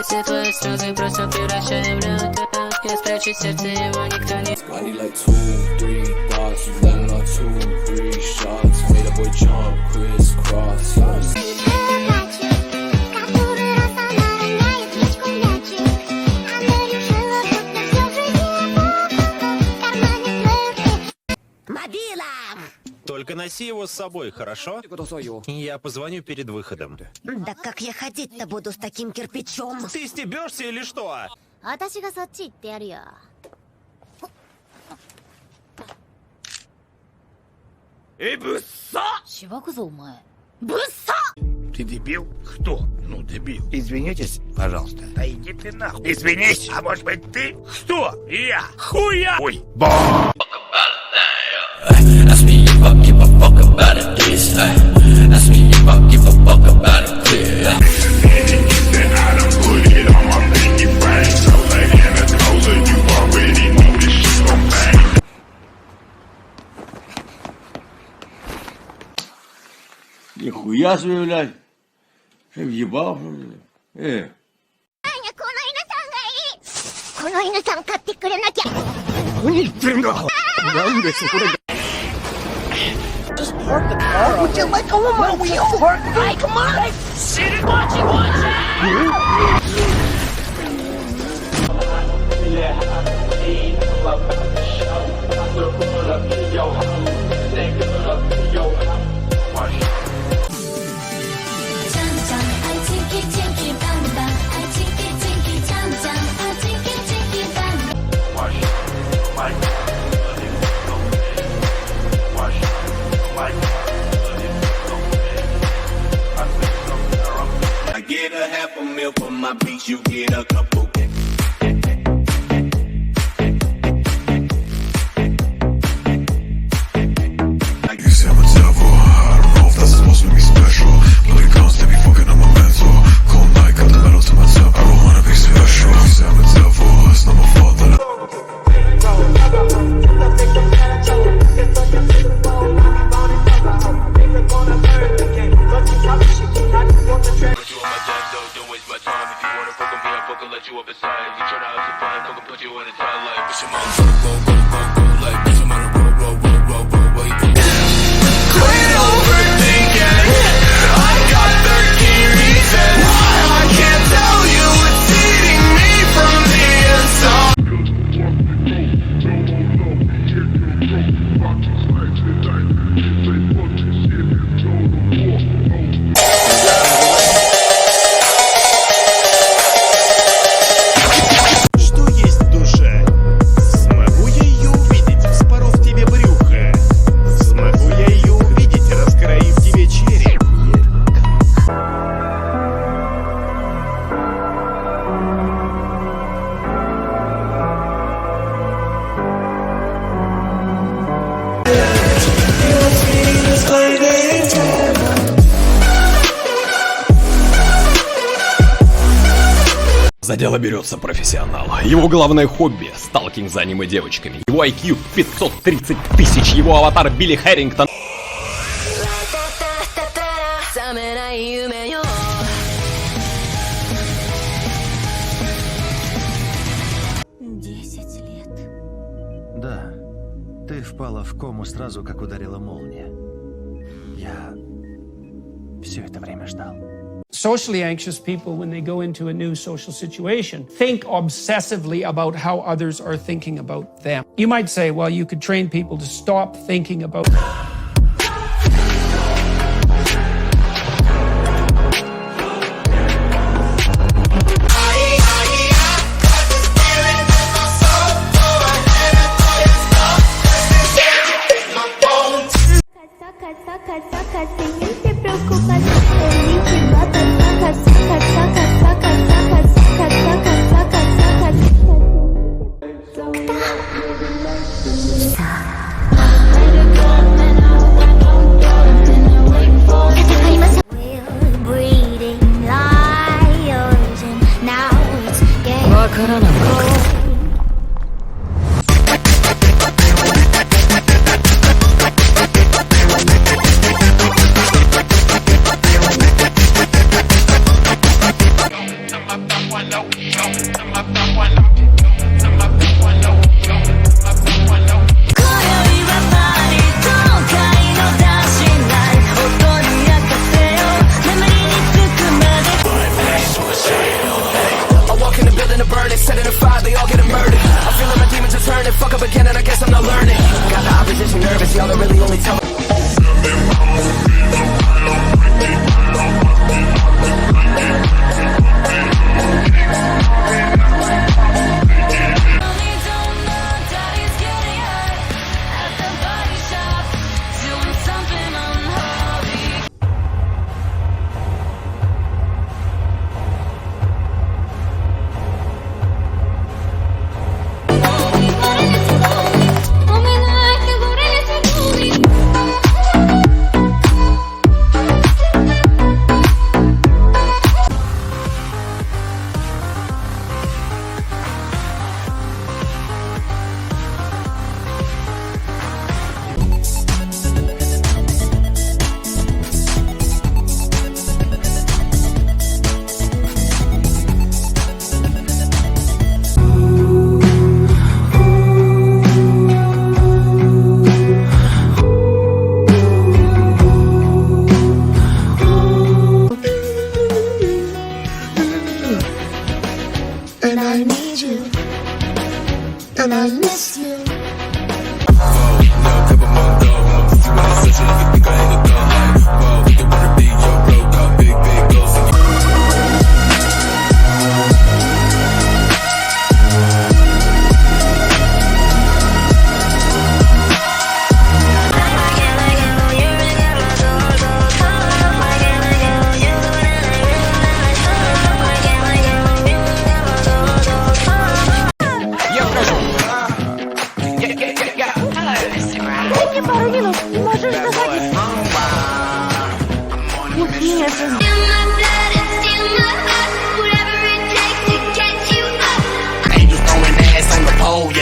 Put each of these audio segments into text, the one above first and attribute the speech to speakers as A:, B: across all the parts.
A: Светлые слезы просто превращаю в лед. Я спрячу сердце, его никто не...
B: I need like 2-3 bars, you land on 2-3 shots. Made a boy jump, crisscross.
C: Только носи его с собой, хорошо? Я позвоню перед выходом.
D: Да как я ходить-то буду с таким кирпичом?
C: Ты стебешься или что?
E: 私がそっち行ってやるよ。しばくぞお前。
F: Ты дебил? Кто? Ну, дебил. Извинитесь, пожалуйста. Да иди ты нахуй. Извинись, а может быть ты? Кто? Я. Хуя. Ой. Ба.
B: Ask me if I give a fuck about it, please. Ask me if I give a fuck about it, please.
G: Нихуя себе, блядь. Ты въебал, что ли?
D: この犬さん買ってくれなきゃ。
F: 何言ってんだ。なんでそこで。Just park the car. Would you let go of my wheel? Park the car. Come on. Sit and watch it. Watch
B: I get a half a meal for my beats, you get a couple.
H: За дело берется профессионал. Его главное хобби — сталкинг за аниме-девочками. Его IQ 530 тысяч, его аватар Билли Хэрингтон.
I: Да. Ты впала в кому сразу, как ударила молния. Я все это время ждал.
J: Socially anxious people, when they go into a new social situation, think obsessively about how others are thinking about them. You might say, well, you could train people to stop thinking about...
K: And I need you, and I miss you.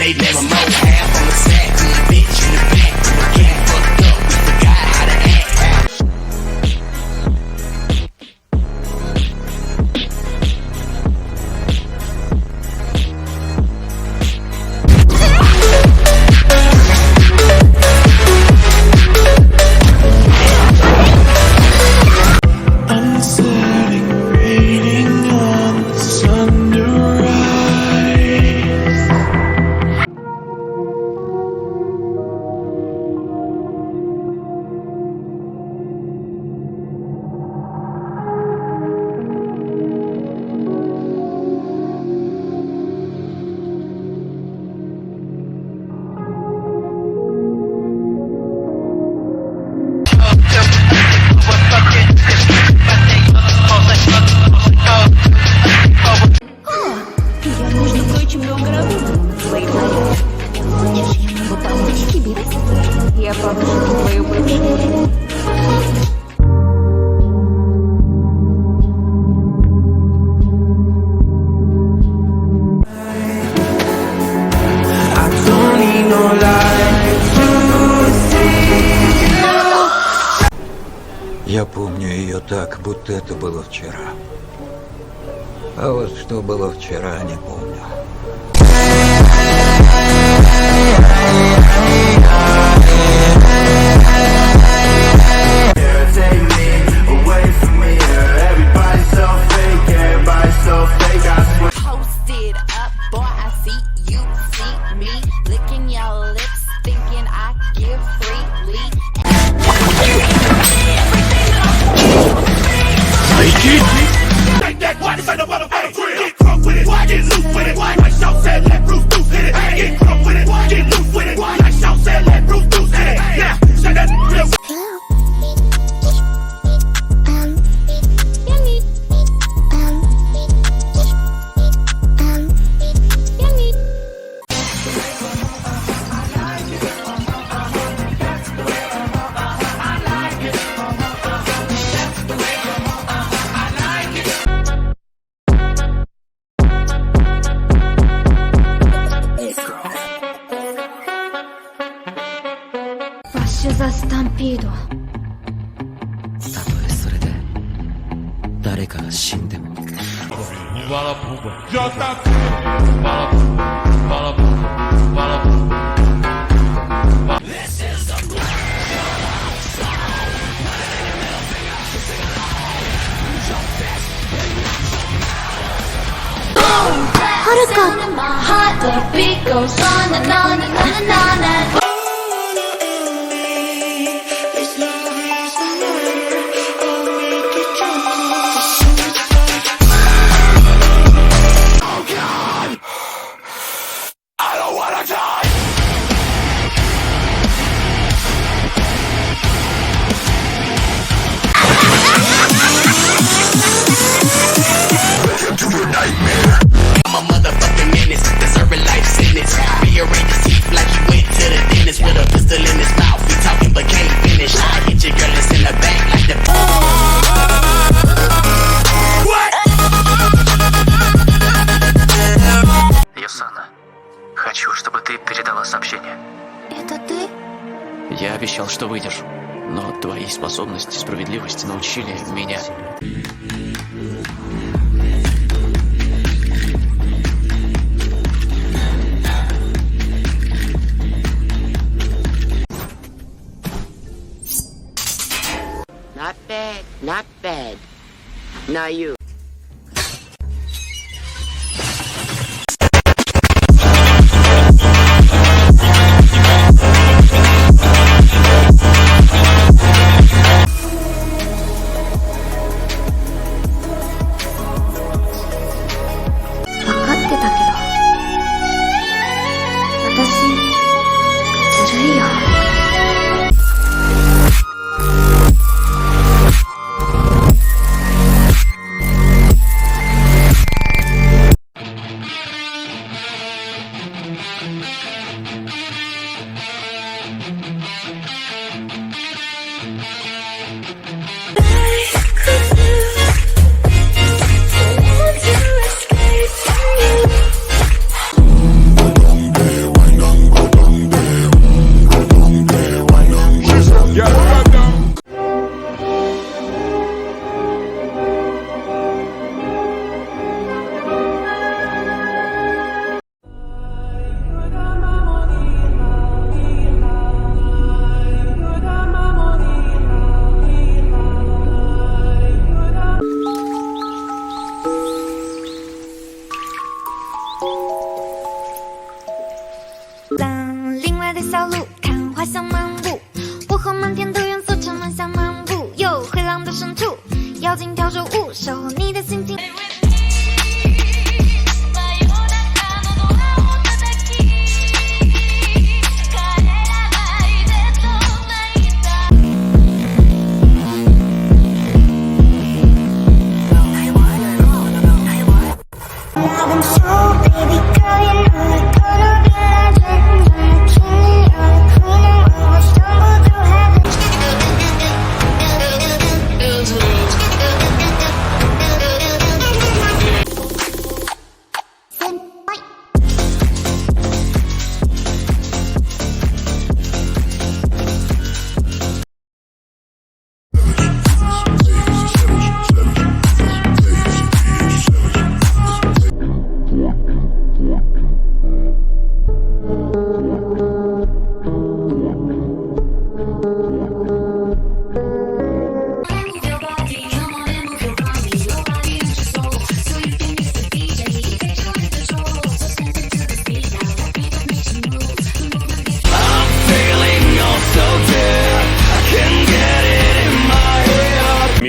F: They never know half on the sack to the bitch in the back to the cat fucked up. We forgot how to act.
K: I'm sitting waiting on the sun to rise. Я правда твою бывшую.
L: Я помню ее так, будто это было вчера. А вот что было вчера, не помню.
M: me, licking your lips, thinking I give freely.
F: Take that, why this ain't no motherfucker drill? Get crunk with it, get loose with it. Like Shaw said, let Bruce Deuce hit it. Get crunk with it, get loose with it. Like Shaw said, let Bruce Deuce hit it. Now, shake that real.
E: スタンピード。
A: たとえそれで誰かが死んでも。
E: はるか。
A: Хочу, чтобы ты передала сообщение.
E: Это ты?
A: Я обещал, что выдержу. Но твои способности справедливости научили меня.
N: Not bad, not bad. Now you.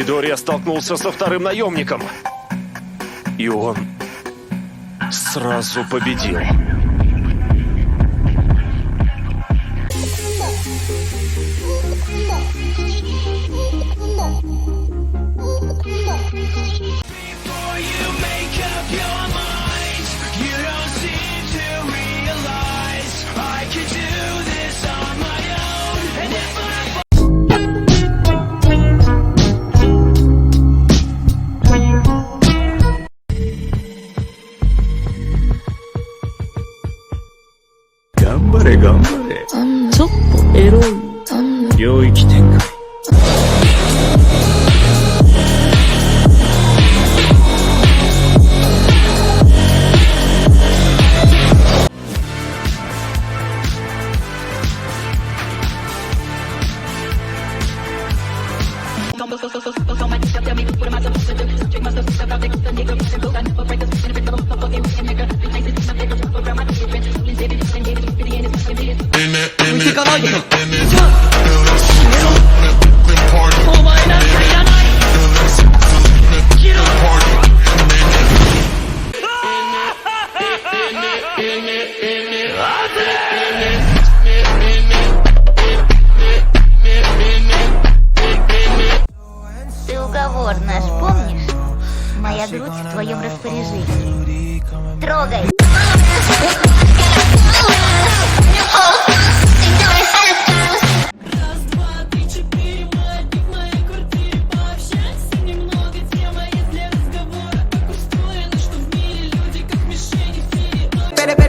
C: коридоре я столкнулся со вторым наемником. И он сразу победил.
K: Гамбаре, гамбаре. ちょっとエロい。領域展開。
D: Ты уговор наш помнишь? Моя грудь в твоем распоряжении. Трогай.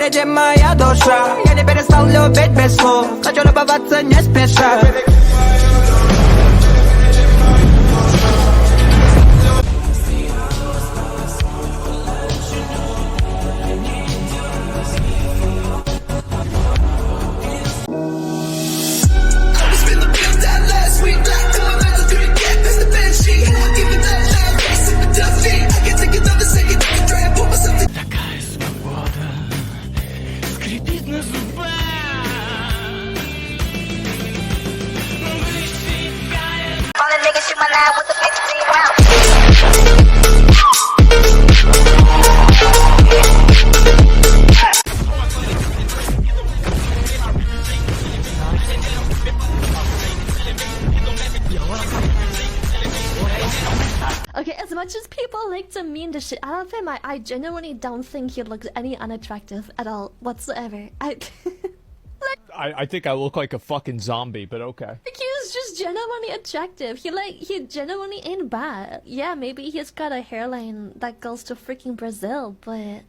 O: Где моя душа? Я не перестал любить без слов. Хочу любоваться не спеша.
E: Okay, as much as people like to mean the shit out of him, I genuinely don't think he looks any unattractive at all whatsoever.
P: I think I look like a fucking zombie, but okay.
E: Like, he's just genuinely attractive. He genuinely ain't bad. Yeah, maybe he's got a hairline that goes to freaking Brazil, but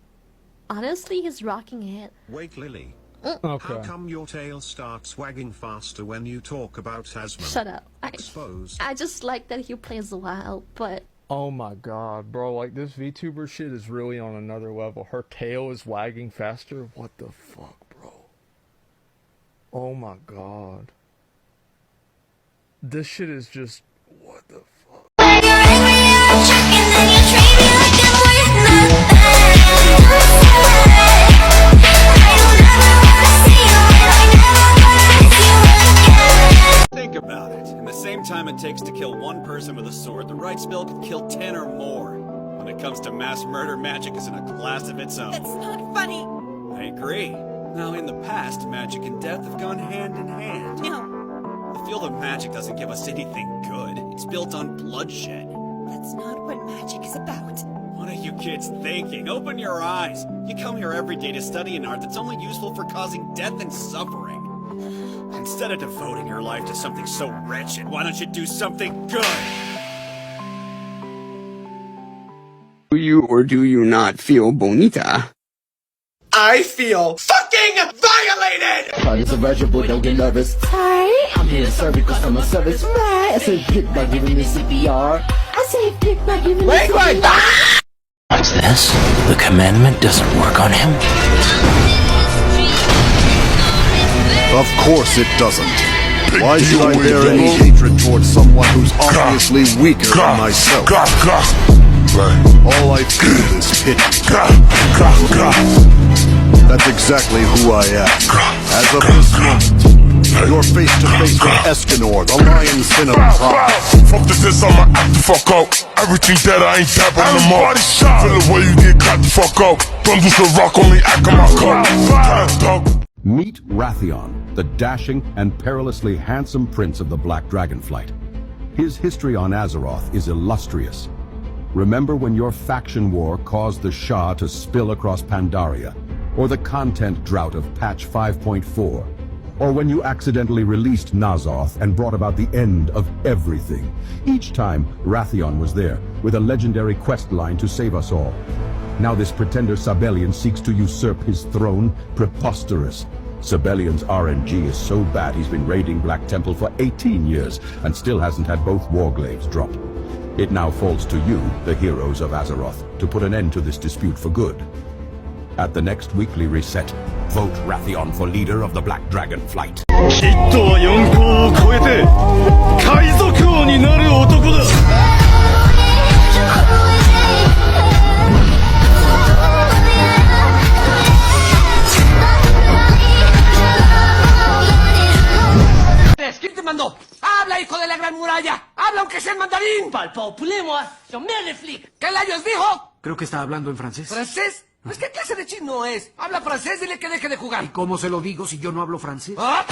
E: honestly, he's rocking it.
Q: Wait, Lily.
P: Okay.
Q: How come your tail starts wagging faster when you talk about Tasman?
E: Shut up.
Q: Exposed.
E: I just like that he plays wild, but...
P: Oh my god, bro, like this VTuber shit is really on another level. Her tail is wagging faster? What the fuck, bro? Oh my god. This shit is just... what the fuck?
R: Think about it. In the same time it takes to kill one person with a sword, the right spell could kill 10 or more. When it comes to mass murder, magic is in a class of its own.
O: That's not funny.
R: I agree. Now, in the past, magic and death have gone hand in hand.
O: No.
R: The field of magic doesn't give us anything good. It's built on bloodshed.
O: That's not what magic is about.
R: What are you kids thinking? Open your eyes. You come here every day to study an art that's only useful for causing death and suffering. Instead of devoting your life to something so wretched, why don't you do something good?
S: Do you or do you not feel bonita?
F: I feel fucking violated!
T: Party's a virgin, boy, don't get nervous. Sorry, I'm here to serve you customer service. Right, I say pick by giving me CPR. I say pick by giving me CPR.
U: What's this? The commandment doesn't work on him?
V: Of course it doesn't. Why should I bear any hatred towards someone who's obviously weaker than myself? All I feel is pity. That's exactly who I am. As of this moment, You're face to face with Escanor, the lion sin of pride.
F: Fuck this, I'ma act the fuck up. Everything that I ain't dabbing them up. Feel the way you get cut the fuck up. Bundles of rock only act in my cup.
B: Meet Rathion, the dashing and perilously handsome prince of the Black Dragonflight. His history on Azeroth is illustrious. Remember when your faction war caused the Shah to spill across Pandaria? Or the content drought of patch 5.4? Or when you accidentally released Nazoth and brought about the end of everything? Each time, Rathion was there, with a legendary quest line to save us all. Now this pretender Sabellian seeks to usurp his throne. Preposterous. Sabellion's RNG is so bad he's been raiding Black Temple for 18 years and still hasn't had both warglaives drop. It now falls to you, the heroes of Azeroth, to put an end to this dispute for good. At the next weekly reset, vote Rathion for leader of the Black Dragonflight.
F: ヒットは4校を超えて海賊王になる男だ。
O: ¿Quién te mandó? ¡Habla, hijo de la gran muralla! ¡Habla aunque sea en mandarín! ¡Palpopulemos! ¡Yo me reflic! ¿Qué layos dijo?
G: Creo que está hablando en francés.
O: ¿Francés? Pues ¿qué clase de chino es? Habla francés, dile que deje de jugar.
G: ¿Y cómo se lo digo si yo no hablo francés?
O: ¡Ah!